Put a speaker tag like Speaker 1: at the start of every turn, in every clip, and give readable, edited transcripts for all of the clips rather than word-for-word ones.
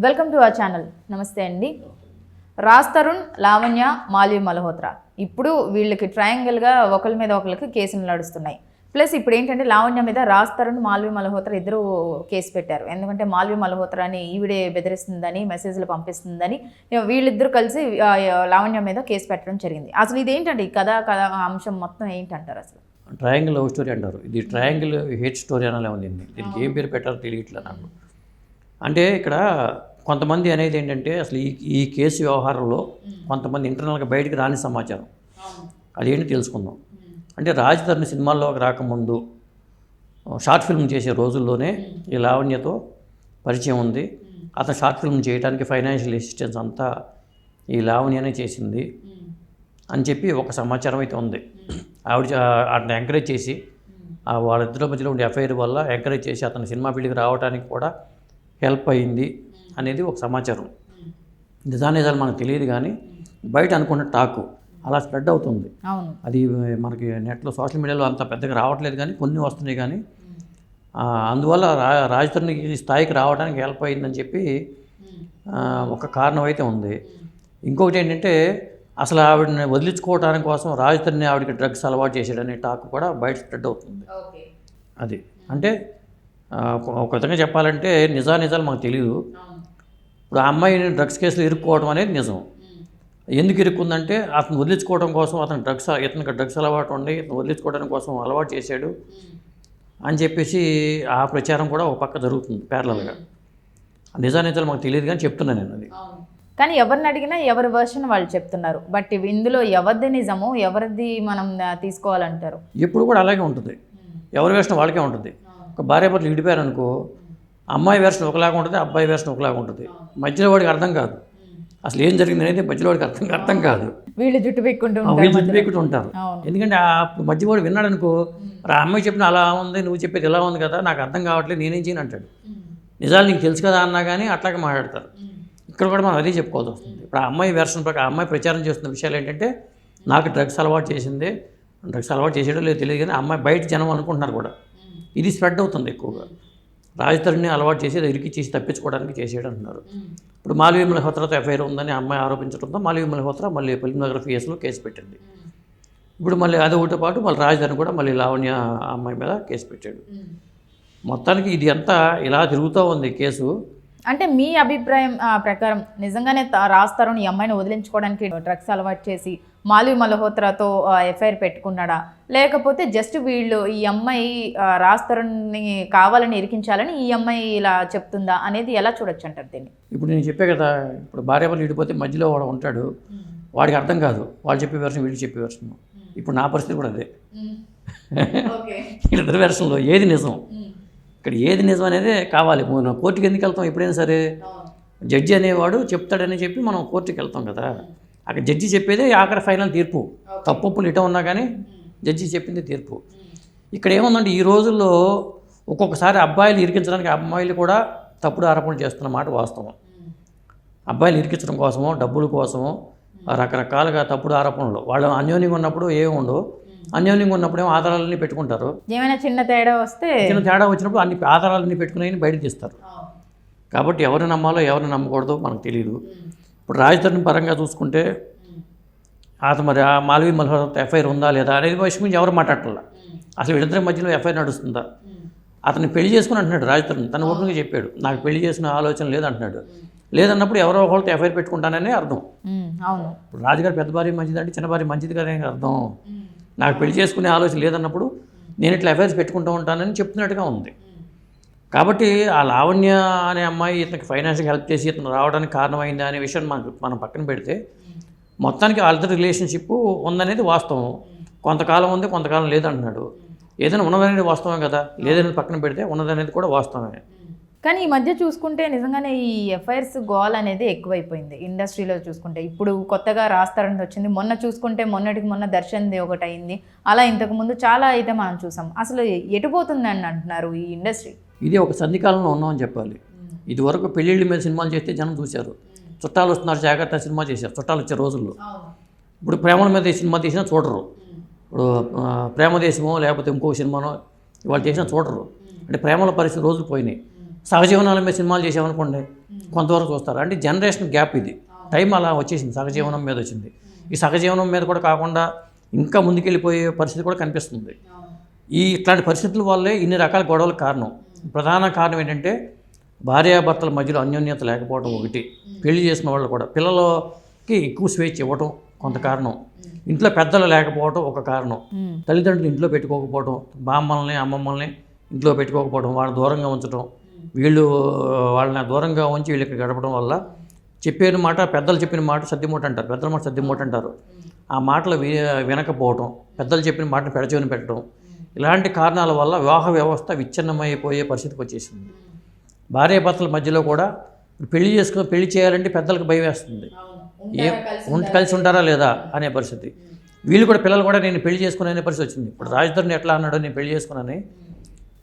Speaker 1: Welcome to our channel. నమస్తే అండి. రాజ్ తరుణ్, లావణ్య, మాల్వి మల్హోత్రా ఇప్పుడు వీళ్ళకి ట్రయాంగిల్గా ఒకరి మీద ఒకరికి కేసులు నడుస్తున్నాయి. ప్లస్ ఇప్పుడు ఏంటంటే లావణ్య మీద రాజ్ తరుణ్, మాల్వి మల్హోత్రా ఇద్దరు కేసు పెట్టారు. ఎందుకంటే మాల్వి మల్హోత్రాని ఈవిడే బెదిరిస్తుందని, మెసేజ్లు పంపిస్తుందని వీళ్ళిద్దరూ కలిసి లావణ్య మీద కేసు పెట్టడం జరిగింది. అసలు ఇదేంటంటే ఈ కథ అంశం మొత్తం ఏంటంటారు? అసలు
Speaker 2: ట్రయాంగిల్ లవ్ స్టోరీ అంటారు. ఇది ట్రయాంగిల్ హేట్ స్టోరీ అనాలే ఉంది. దీనికి ఏం పేరు పెట్టారో తెలియట్లేదు నాకు. అంటే ఇక్కడ కొంతమంది అనేది ఏంటంటే అసలు ఈ కేసు వ్యవహారంలో కొంతమంది ఇంటర్నల్గా బయటికి రాని సమాచారం అదేంటి తెలుసుకుందాం. అంటే రాజ్ తరుణ్ సినిమాల్లోకి రాకముందు షార్ట్ ఫిల్మ్ చేసే రోజుల్లోనే ఈ లావణ్యతో పరిచయం ఉంది. అతను షార్ట్ ఫిల్మ్ చేయడానికి ఫైనాన్షియల్ అసిస్టెన్స్ అంతా ఈ లావణ్యనే చేసింది అని చెప్పి ఒక సమాచారం అయితే ఉంది. అతను ఎంకరేజ్ చేసి వాళ్ళిద్దరి మధ్యలో ఉండే ఎఫ్ఐఆర్ వల్ల ఎంకరేజ్ చేసి అతను సినిమా ఫీల్డ్కి రావడానికి కూడా హెల్ప్ అయ్యింది అనేది ఒక సమాచారం. నిజానిజాలు మనకు తెలియదు కానీ బయట అనుకున్న టాకు అలా స్ప్రెడ్ అవుతుంది. అది మనకి నెట్లో సోషల్ మీడియాలో అంత పెద్దగా రావట్లేదు కానీ కొన్ని వస్తున్నాయి. కానీ అందువల్ల రాజ్ తరుణ్ ఈ స్థాయికి రావడానికి హెల్ప్ అయ్యిందని చెప్పి ఒక కారణం అయితే ఉంది. ఇంకొకటి ఏంటంటే అసలు ఆవిడని వదిలించుకోవడానికి కోసం రాజ్ తరుణ్ ఆవిడకి డ్రగ్స్ అలవాటు చేసాడనే టాక్ కూడా బయట స్ప్రెడ్ అవుతుంది. అది అంటే ఒక విధంగా చెప్పాలంటే నిజాలు మనకు తెలియదు. ఇప్పుడు ఆ అమ్మాయిని డ్రగ్స్ కేసులో ఇరుక్కోవడం అనేది నిజం. ఎందుకు ఇరుక్కుందంటే అతను వదిలించుకోవడం కోసం ఇతనికి డ్రగ్స్ అలవాటు ఉండి ఇతను వదిలించుకోవడం కోసం అలవాటు చేశాడు అని చెప్పేసి ఆ ప్రచారం కూడా ఒక పక్క జరుగుతుంది ప్యారలల్గా. నిజాలు మనకు తెలియదు కానీ చెప్తున్నాను నేను అది.
Speaker 1: కానీ ఎవరిని అడిగినా ఎవరి వర్షన్ వాళ్ళు చెప్తున్నారు. బట్ ఇందులో ఎవరిది నిజమో ఎవరిది మనం తీసుకోవాలంటారు?
Speaker 2: ఎప్పుడు కూడా అలాగే ఉంటుంది. ఎవరి వెర్షన్ వాళ్ళకే ఉంటుంది. ఒక భార్యాభర్తలు విడిపోయారు అనుకో, అమ్మాయి వెర్షన్ ఒకలాగా ఉంటుంది, అబ్బాయి వెర్షన్ ఒకలాగా ఉంటుంది. మధ్యలో వాడికి అర్థం కాదు అసలు ఏం జరిగింది అనేది. మధ్యలో వాడికి అర్థం కాదు.
Speaker 1: వీళ్ళు జుట్టు పెట్టుకుంటూ
Speaker 2: ఉంటారు. ఎందుకంటే మధ్యవాడు విన్నాడు అనుకో, ఆ అమ్మాయి చెప్పిన అలా ఉంది, నువ్వు చెప్పేది ఇలా ఉంది కదా, నాకు అర్థం కావట్లేదు, నేనేం చేయను అంటాడు. నిజాలు నీకు తెలుసు కదా అన్నా కానీ అట్లాగే మాట్లాడతారు. ఇక్కడ కూడా మనం అదే చెప్పుకోవాల్సి వస్తుంది. ఇప్పుడు ఆ అమ్మాయి వెర్షన్ ప్రకారం ఆ అమ్మాయి ప్రచారం చేస్తున్న విషయాలు ఏంటంటే నాకు డ్రగ్స్ అలవాటు చేసింది, డ్రగ్స్ అలవాటు చేసేయడం లేదు తెలియదు కానీ అమ్మాయి బయట జనం అనుకుంటున్నారు కూడా. ఇది స్ప్రెడ్ అవుతుంది ఎక్కువగా. రాజ్ తరుణ్ని అలవాటు చేసి ఇరికి చేసి తప్పించుకోవడానికి చేసేయడం అంటున్నారు. ఇప్పుడు మాల్వి మల్హోత్రాతో ఎఫ్ఐఆర్ ఉందని అమ్మాయి ఆరోపించడంతో మాల్వి మల్హోత్రా మళ్ళీ ఫిల్మ్నగర్ కేసులో కేసు పెట్టింది. ఇప్పుడు మళ్ళీ అది ఒకటితో పాటు మళ్ళీ రాజ్ తరుణ్ కూడా మళ్ళీ లావణ్య అమ్మాయి మీద కేసు పెట్టాడు. మొత్తానికి ఇది అంతా ఇలా తిరుగుతూ ఉంది కేసు.
Speaker 1: అంటే మీ అభిప్రాయం ప్రకారం నిజంగానే రాజ్ తరుణ్ ఈ అమ్మాయిని వదిలించుకోవడానికి డ్రగ్స్ అలవాటు చేసి మాల్వి మల్హోత్రాతో ఎఫ్ఐఆర్ పెట్టుకున్నాడా, లేకపోతే జస్ట్ వీళ్ళు ఈ అమ్మాయి రాజ్ తరుణ్ని కావాలని ఇరికించాలని ఈ అమ్మాయి ఇలా చెప్తుందా అనేది ఎలా చూడొచ్చు అంటారు దీన్ని?
Speaker 2: ఇప్పుడు నేను చెప్పే కదా, ఇప్పుడు భార్యాభర్తలు విడిపోతే మధ్యలో వాడు ఉంటాడు, వాడికి అర్థం కాదు, వాళ్ళు చెప్పే వెర్షన్ వీళ్ళు చెప్పే వెర్షన్. ఇప్పుడు నా పరిస్థితి కూడా అదే. ఇద్దరు వెర్షన్లో ఏది నిజం, ఇక్కడ ఏది నిజం అనేది కావాలి. మనం కోర్టుకి ఎందుకు వెళ్తాం? ఎప్పుడైనా సరే జడ్జి అనేవాడు చెప్తాడని చెప్పి మనం కోర్టుకి వెళ్తాం కదా. అక్కడ జడ్జి చెప్పేదే ఆఖరి ఫైనల్ తీర్పు. తప్పులు ఇటం ఉన్నా కానీ జడ్జి చెప్పింది తీర్పు. ఇక్కడ ఏముందంటే ఈ రోజుల్లో ఒక్కొక్కసారి అబ్బాయిలు ఇరికించడానికి అమ్మాయిలు కూడా తప్పుడు ఆరోపణలు చేస్తున్న మాట వాస్తవం. అబ్బాయిలు ఇరికించడం కోసమో డబ్బుల కోసమో రకరకాలుగా తప్పుడు ఆరోపణలు. వాళ్ళు అన్యోన్యంగా ఉన్నప్పుడు ఏమి ఉండవు, అన్యోన్యంగా ఉన్నప్పుడు ఏమో ఆధారాలన్నీ పెట్టుకుంటారు.
Speaker 1: ఏమైనా చిన్న తేడా
Speaker 2: వచ్చినప్పుడు అన్ని ఆధారాలన్నీ పెట్టుకుని బయట తీస్తారు. కాబట్టి ఎవరిని నమ్మాలో ఎవరిని నమ్మకూడదో మనకు తెలియదు. ఇప్పుడు రాజ్ తరుణ్ పరంగా చూసుకుంటే అతను మరి ఆ మాల్వి మల్హోత్రా ఎఫ్ఐఆర్ ఉందా లేదా అనేది విషయం గురించి ఎవరు మాట్లాడాల. అసలు వీళ్ళిద్దరి మధ్యలో ఎఫ్ఐఆర్ నడుస్తుందా? అతన్ని పెళ్లి చేసుకుని అంటున్నాడు రాజ్ తరుణ్. తన ఓపెన్గా చెప్పాడు, నాకు పెళ్లి చేసిన ఆలోచన లేదంటున్నాడు. లేదన్నప్పుడు ఎవరో ఒకరితో ఎఫ్ఐఆర్ పెట్టుకుంటాననే అర్థం. ఇప్పుడు రాజుగారు పెద్ద భార్య మంచిదంటే చిన్న భార్య మంచిది కదా అర్థం. నాకు పెళ్లి చేసుకునే ఆలోచన లేదన్నప్పుడు నేను ఇట్లా ఎఫ్ఐఆర్స్ పెట్టుకుంటూ ఉంటానని చెప్తున్నట్టుగా ఉంది. కాబట్టి ఆ లావణ్య అనే అమ్మాయి ఇతనికి ఫైనాన్షియల్గా హెల్ప్ చేసి ఇతను రావడానికి కారణమైంది అనే విషయం మనం పక్కన పెడితే మొత్తానికి వాళ్ళిద్దరు రిలేషన్షిప్ ఉందనేది వాస్తవం. కొంతకాలం ఉంది, కొంతకాలం లేదంటున్నాడు. ఏదైనా ఉన్నదనేది వాస్తవం కదా, లేదనేది పక్కన పెడితే ఉన్నదనేది కూడా వాస్తవమే.
Speaker 1: కానీ ఈ మధ్య చూసుకుంటే నిజంగానే ఈ ఎఫ్ఐఆర్స్ గోల్ అనేది ఎక్కువైపోయింది ఇండస్ట్రీలో చూసుకుంటే. ఇప్పుడు కొత్తగా రాజ్ తరుణ్ వచ్చింది, మొన్న చూసుకుంటే మొన్నటికి మొన్న దర్శన్ది ఒకటి అయింది, అలా ఇంతకుముందు చాలా అయితే మనం చూసాం. అసలు ఎటుపోతుంది అని అంటున్నారు ఈ ఇండస్ట్రీ?
Speaker 2: ఇది ఒక సంధికాలంలో ఉన్నామని చెప్పాలి. ఇదివరకు పెళ్ళిళ్ళ మీద సినిమాలు చేస్తే జనం చూశారు, చుట్టాలు వస్తున్నారు జాగ్రత్త సినిమా చేశారు చుట్టాలు వచ్చే రోజుల్లో. ఇప్పుడు ప్రేమల మీద సినిమా తీసినా చూడరు. ఇప్పుడు ప్రేమదేశమో లేకపోతే ఇంకో సినిమానో వాళ్ళు చేసినా చూడరు. అంటే ప్రేమల పరిస్థితి రోజులు పోయినాయి. సహజీవనాల మీద సినిమాలు చేసామనుకోండి కొంతవరకు చూస్తారు. అంటే జనరేషన్ గ్యాప్ ఇది, టైం అలా వచ్చేసింది, సహజీవనం మీద వచ్చింది. ఈ సహజీవనం మీద కూడా కాకుండా ఇంకా ముందుకెళ్ళిపోయే పరిస్థితి కూడా కనిపిస్తుంది. ఇట్లాంటి పరిస్థితుల వల్లే ఇన్ని రకాల గొడవలకు కారణం. ప్రధాన కారణం ఏంటంటే భార్యాభర్తల మధ్యలో అన్యోన్యత లేకపోవడం ఒకటి, పెళ్లి చేసిన వాళ్ళు కూడా పిల్లలకి ఎక్కువ స్వేచ్ఛ ఇవ్వటం కొంత కారణం, ఇంట్లో పెద్దలు లేకపోవడం ఒక కారణం, తల్లిదండ్రులు ఇంట్లో పెట్టుకోకపోవడం, బామ్మల్ని అమ్మమ్మల్ని ఇంట్లో పెట్టుకోకపోవడం, వాళ్ళని దూరంగా ఉంచడం, వీళ్ళు వాళ్ళని దూరంగా ఉంచి వీళ్ళకి గడపడం వల్ల చెప్పిన మాట, పెద్దలు చెప్పిన మాట సర్దిమూట అంటారు, పెద్దల మాట సర్దిమూట అంటారు, ఆ మాటలు వినకపోవడం, పెద్దలు చెప్పిన మాటను పెడచెవిని పెట్టడం, ఇలాంటి కారణాల వల్ల వివాహ వ్యవస్థ విచ్ఛిన్నమైపోయే పరిస్థితికి వచ్చేసింది. భార్యాభర్తల మధ్యలో కూడా పెళ్లి చేయాలంటే పెద్దలకు భయం వేస్తుంది, కలిసి ఉంటారా లేదా అనే పరిస్థితి. వీళ్ళు కూడా పిల్లలు కూడా నేను పెళ్లి చేసుకునే పరిస్థితి వచ్చింది. ఇప్పుడు రాజధాని ఎట్లా అన్నాడో నేను పెళ్లి చేసుకున్నాను,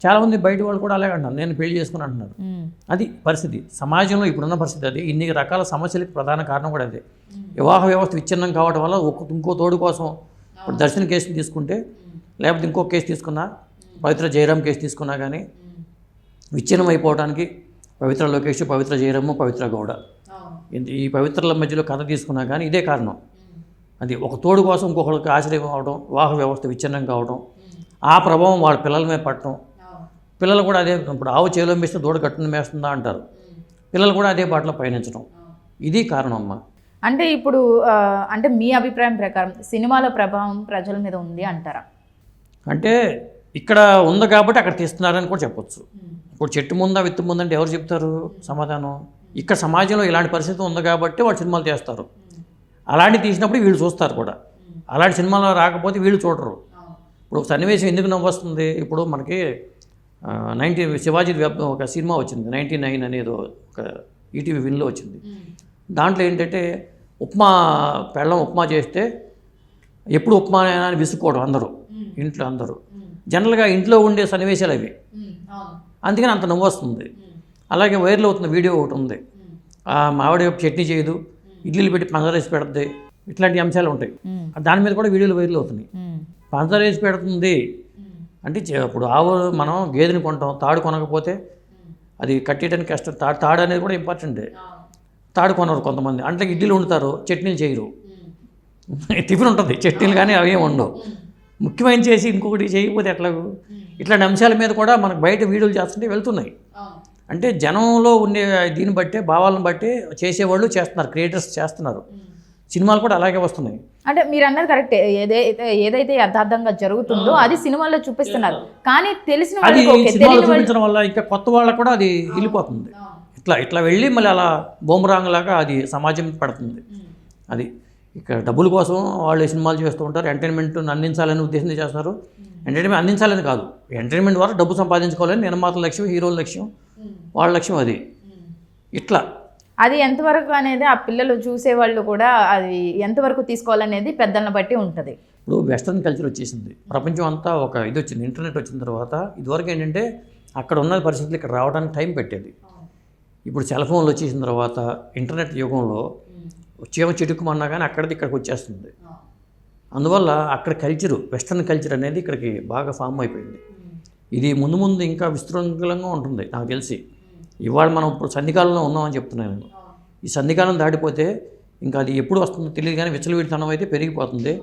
Speaker 2: చాలామంది బయట వాళ్ళు కూడా అలాగే అంటున్నారు నేను పెళ్లి చేసుకుని అంటున్నారు. అది పరిస్థితి, సమాజంలో ఇప్పుడున్న పరిస్థితి అది. ఇన్ని రకాల సమస్యలకు ప్రధాన కారణం కూడా అదే. వివాహ వ్యవస్థ విచ్ఛిన్నం కావడం వల్ల ఇంకో తోడు కోసం, ఇప్పుడు దర్శన్ కేసుని తీసుకుంటే లేకపోతే ఇంకో కేసు తీసుకున్నా, పవిత్ర జయరాం కేసు తీసుకున్నా కానీ విచ్ఛిన్నం అయిపోవడానికి పవిత్ర లోకేష్, పవిత్ర జయరాము, పవిత్ర గౌడ, ఈ పవిత్రల మధ్యలో కథ తీసుకున్నా కానీ ఇదే కారణం. అది ఒక తోడు కోసం ఇంకొకరికి ఆశ్రయం అవడం, వివాహ వ్యవస్థ విచ్ఛిన్నం కావడం, ఆ ప్రభావం వాళ్ళ పిల్లల మీద పడటం. పిల్లలు కూడా అదే, ఇప్పుడు ఆవు చేలో మేస్తే దూడ కట్టును మేస్తుందా అంటారు, పిల్లలు కూడా అదే బాటలో పయనించడం, ఇది కారణం అమ్మ.
Speaker 1: అంటే ఇప్పుడు అంటే మీ అభిప్రాయం ప్రకారం సినిమాల ప్రభావం ప్రజల మీద ఉంది అంటారా?
Speaker 2: అంటే ఇక్కడ ఉంది కాబట్టి అక్కడ తీస్తున్నారని కూడా చెప్పొచ్చు. ఇప్పుడు చెట్టు ముందా విత్తు ముందంటే ఎవరు చెప్తారు సమాధానం? ఇక్కడ సమాజంలో ఇలాంటి పరిస్థితి ఉంది కాబట్టి వాళ్ళు సినిమాలు చేస్తారు. అలాంటివి తీసినప్పుడు వీళ్ళు చూస్తారు కూడా. అలాంటి సినిమాలు రాకపోతే వీళ్ళు చూడరు. ఇప్పుడు ఒక సన్నివేశం ఎందుకు నవ్వొస్తుంది, ఇప్పుడు మనకి శివాజీ ఒక సినిమా వచ్చింది 99 అనేది, ఒక ఈటీవీ విన్లో వచ్చింది. దాంట్లో ఏంటంటే ఉప్మా చేస్తే ఎప్పుడు ఉప్మా అని విసుక్కోవడం అందరూ, ఇంట్లో అందరూ జనరల్గా ఇంట్లో ఉండే సన్నివేశాలు అవి, అందుకని అంత నవ్వు వస్తుంది. అలాగే వైరల్ అవుతున్న వీడియో ఒకటి ఉంది, మావిడ చట్నీ చేయదు, ఇడ్లీలు పెట్టి పంచదార వేసి పెడుతుంది, ఇట్లాంటి అంశాలు ఉంటాయి. దాని మీద కూడా వీడియోలు వైరల్ అవుతున్నాయి. పంచదార వేసి పెడుతుంది అంటే ఇప్పుడు మనం గేదెని కొంటాం, తాడు కొనకపోతే అది కట్టేయడానికి కష్టం. తాడు అనేది కూడా ఇంపార్టెంటే. తాడు కొనరు కొంతమంది, అంటే ఇడ్లీలు వండుతారు, చట్నీలు చేయరు. టిఫిన్ ఉంటుంది, చట్నీలు కానీ అవి ఏమి ఉండవు. ముఖ్యమైన చేసి ఇంకొకటి చేయకపోతే ఎట్లాగూ? ఇట్లాంటి అంశాల మీద కూడా మనకు బయట వీడియోలు చేస్తుంటే వెళ్తున్నాయి. అంటే జనంలో ఉండే దీన్ని బట్టే, భావాలను బట్టే చేసేవాళ్ళు చేస్తున్నారు, క్రియేటర్స్ చేస్తున్నారు. సినిమాలు కూడా అలాగే వస్తున్నాయి.
Speaker 1: అంటే మీరు అన్నది కరెక్టే, ఏదైతే యథార్థంగా జరుగుతుందో అది సినిమాల్లో చూపిస్తున్నారు. కానీ తెలిసిన
Speaker 2: సినిమాలో చూపించడం వల్ల ఇంకా కొత్త వాళ్ళకు కూడా అది వెళ్ళిపోతుంది. ఇట్లా వెళ్ళి మళ్ళీ అలా బొమ్మరాంగ్ లాగా అది సమాజం పడుతుంది. అది ఇక్కడ డబ్బుల కోసం వాళ్ళు సినిమాలు చేస్తూ ఉంటారు, ఎంటర్టైన్మెంట్ అందించాలని ఉద్దేశంతో చేస్తారు. ఎంటర్టైన్మెంట్ అందించాలని కాదు, ఎంటర్టైన్మెంట్ ద్వారా డబ్బు సంపాదించుకోవాలని నిర్మాతల లక్ష్యం, హీరోల లక్ష్యం, వాళ్ళ లక్ష్యం అది. ఇట్లా
Speaker 1: అది ఎంతవరకు అనేది ఆ పిల్లలు చూసేవాళ్ళు కూడా అది ఎంతవరకు తీసుకోవాలనేది పెద్దలను బట్టి ఉంటుంది.
Speaker 2: ఇప్పుడు వెస్ట్రన్ కల్చర్ వచ్చేసింది, ప్రపంచం అంతా ఒక ఇది వచ్చింది, ఇంటర్నెట్ వచ్చిన తర్వాత. ఇదివరకు ఏంటంటే అక్కడ ఉన్న పరిస్థితులు ఇక్కడ రావడానికి టైం పెట్టేది. ఇప్పుడు సెల్ ఫోన్లు వచ్చేసిన తర్వాత ఇంటర్నెట్ యుగంలో చీమ చిటుకుమన్నా కానీ అక్కడికి ఇక్కడికి వచ్చేస్తుంది. అందువల్ల అక్కడ కల్చరు, వెస్ట్రన్ కల్చర్ అనేది ఇక్కడికి బాగా ఫామ్ అయిపోయింది. ఇది ముందు ఇంకా విస్తృతంగా ఉంటుంది నాకు తెలిసి. ఇవాళ మనం ఇప్పుడు సంధికాలంలో ఉన్నామని చెప్తున్నాను నేను. ఈ సంధికాలం దాటిపోతే ఇంకా అది ఎప్పుడు వస్తుందో తెలియదు, కానీ విచ్చలవిడితనం అయితే పెరిగిపోతుంది.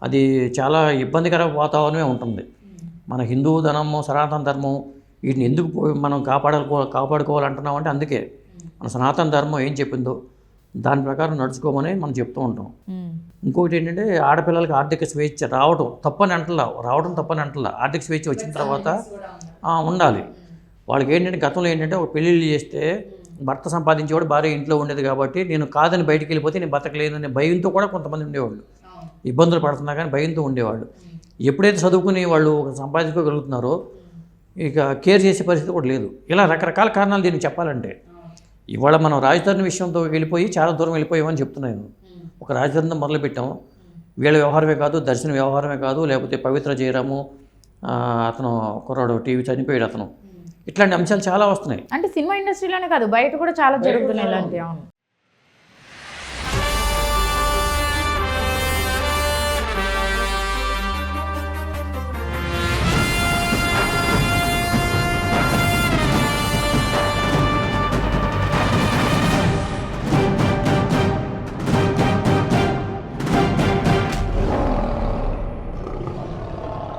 Speaker 2: అది చాలా ఇబ్బందికర వాతావరణమే ఉంటుంది. మన హిందూ ధర్మం, సనాతన ధర్మం వీటిని ఎందుకు మనం కాపాడుకోవాలంటున్నాం అంటే అందుకే మన సనాతన ధర్మం ఏం చెప్పిందో దాని ప్రకారం నడుచుకోమని మనం చెప్తూ ఉంటాం. ఇంకొకటి ఏంటంటే ఆడపిల్లలకి ఆర్థిక స్వేచ్ఛ రావడం తప్పని అంటలా, ఆర్థిక స్వేచ్ఛ వచ్చిన తర్వాత ఉండాలి. వాళ్ళకి ఏంటంటే గతంలో ఏంటంటే ఒక పెళ్ళిళ్ళు చేస్తే భర్త సంపాదించేవాడు, భార్య ఇంట్లో ఉండేది కాబట్టి నేను కాదని బయటికి వెళ్ళిపోతే నేను బతకలేను అనే భయంతో కూడా కొంతమంది ఉండేవాళ్ళు. ఇబ్బందులు పడుతున్నా కానీ భయంతో ఉండేవాళ్ళు. ఎప్పుడైతే చదువుకుని వాళ్ళు సంపాదించుకోగలుగుతున్నారో ఇక కేర్ చేసే పరిస్థితి కూడా లేదు. ఇలా రకరకాల కారణాలు దీనికి చెప్పాలంటే ఇవాళ మనం రాజధాని విషయంతో వెళ్ళిపోయి చాలా దూరం వెళ్ళిపోయామని చెప్తున్నాను. ఒక రాజధానితో మొదలుపెట్టాం, వీళ్ళ వ్యవహారమే కాదు, దర్శన వ్యవహారమే కాదు, లేకపోతే పవిత్ర జయరాము అతను కుర్రాడు టీవీ చనిపోయాడు అతను, ఇట్లాంటి అంశాలు చాలా వస్తున్నాయి.
Speaker 1: అంటే సినిమా ఇండస్ట్రీలోనే కాదు బయట కూడా చాలా జరుగుతున్నాయి ఇలాంటివి.